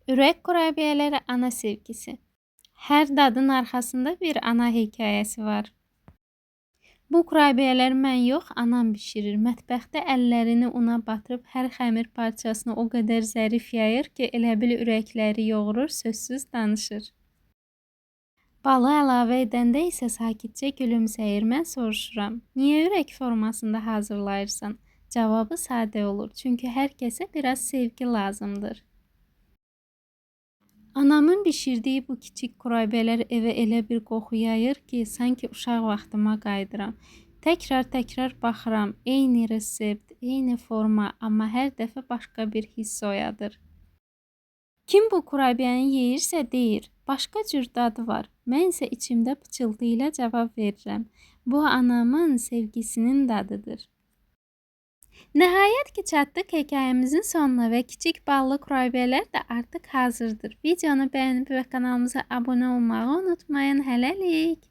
Ürək kurabiyeləri ana sevgisi. Hər dadın arxasında bir ana hekayəsi var. Bu kurabiyelər mən yox, anam bişirir. Mətbəxdə əllərini una batırıb hər xəmir parçasını o qədər zərif yayır ki, elə bil ürəkləri yoğurur, sözsüz danışır. Balı əlavə edəndə isə sakitcə gülümsəyir. Mən soruşuram, niyə ürək formasında hazırlayırsan? Cavabı sadə olur, çünki hər kəsə biraz sevgi lazımdır. Anamın bişirdiyi bu kiçik kurabiyelər evə elə bir qoxu yayır ki, sanki uşaq vaxtıma qayıdıram. Təkrar baxıram, eyni resept, eyni forma, amma hər dəfə başqa bir hiss oyadır. Kim bu kurabiyəni yeyirsə deyir, başqa cür dadı var. Mən isə içimdə pıçıltı ilə cavab verirəm. Bu anamın sevgisinin dadıdır. Nəhayət ki, çatdıq hekayəmizin sonuna və kiçik ballı kurabiyelər də artıq hazırdır. Videonu bəyənib və kanalımıza abunə olmağı unutmayın. Hələlik.